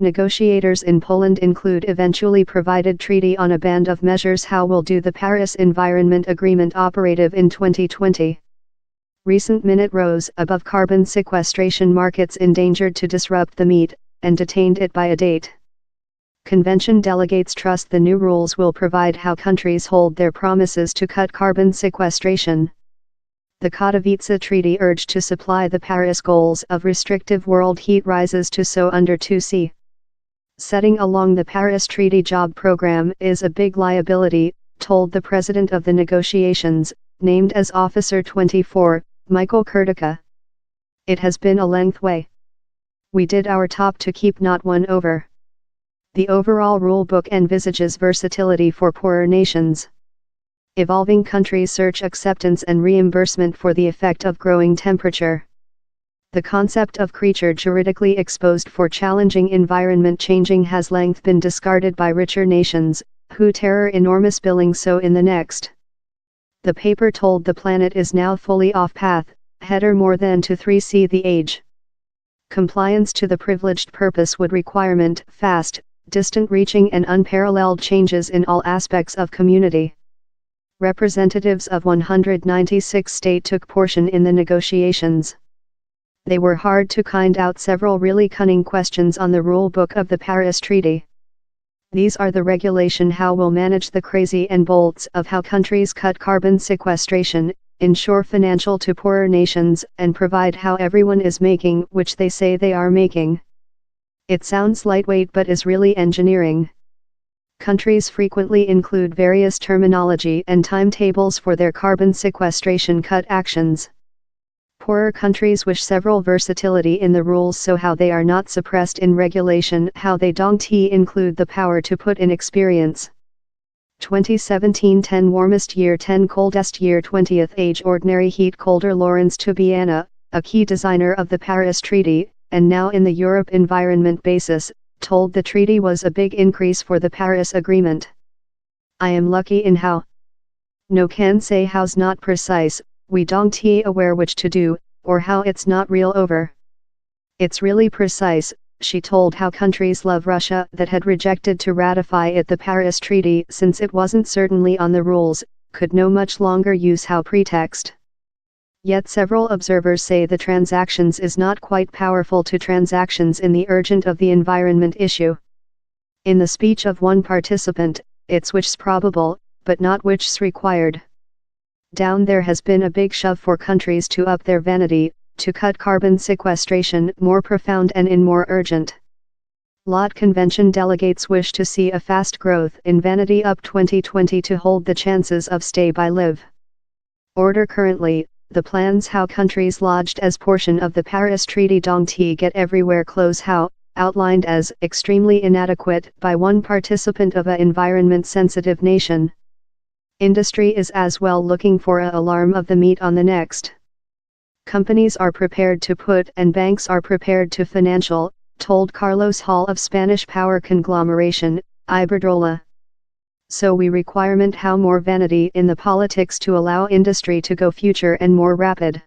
Negotiators in Poland include eventually provided treaty on a band of measures how will do the Paris Environment Agreement operative in 2020. Recent minute rose above carbon sequestration markets endangered to disrupt the meet, and detained it by a date. Convention delegates trust the new rules will provide how countries hold their promises to cut carbon sequestration. The Katowice Treaty urged to supply the Paris goals of restrictive world heat rises to so under 2°C. Setting along the Paris Treaty job program is a big liability, told the president of the negotiations, named as Officer24, Michael Kurtyka. It has been a length way. We did our top to keep not one over. The overall rulebook envisages versatility for poorer nations. Evolving countries search acceptance and reimbursement for the effect of growing temperature. The concept of creature juridically exposed for challenging environment changing has length been discarded by richer nations, who terror enormous billing so in the next. The paper told the planet is now fully off path, header more than to 3°C the age. Compliance to the privileged purpose would requirement fast, distant-reaching and unparalleled changes in all aspects of community. Representatives of 196 states took portion in the negotiations. They were hard to find out several really cunning questions on the rule book of the Paris Treaty. These are the regulation how will manage the crazy and bolts of how countries cut carbon sequestration, ensure financial to poorer nations and provide how everyone is making which they say they are making. It sounds lightweight but is really engineering. Countries frequently include various terminology and timetables for their carbon sequestration cut actions. Poorer countries wish several versatility in the rules so how they are not suppressed in regulation how they don't include the power to put in experience. 2017 10 warmest year 10 coldest year 20th age ordinary heat colder Lawrence Tubiana, a key designer of the Paris Treaty, and now in the Europe Environment Basis, told the treaty was a big increase for the Paris Agreement. I am lucky in how. No can say how's not precise, we don't aware which to do, or how it's not real over. It's really precise, she told how countries love Russia that had rejected to ratify it the Paris Treaty since it wasn't certainly on the rules, could no much longer use how pretext. Yet several observers say the transactions is not quite powerful to transactions in the urgent of the environment issue. In the speech of one participant, it's which's probable, but not which's required. Down there has been a big shove for countries to up their vanity, to cut carbon sequestration more profound and in more urgent. Lot Convention delegates wish to see a fast growth in vanity up 2020 to hold the chances of stay by live. Order currently, the plans how countries lodged as portion of the Paris Treaty don't get everywhere close how, outlined as extremely inadequate by one participant of a environment-sensitive nation. Industry is as well looking for a alarm of the meat on the next. Companies are prepared to put and banks are prepared to financial, told Carlos Hall of Spanish power conglomeration, Iberdrola. So we requirement how more vanity in the politics to allow industry to go future and more rapid.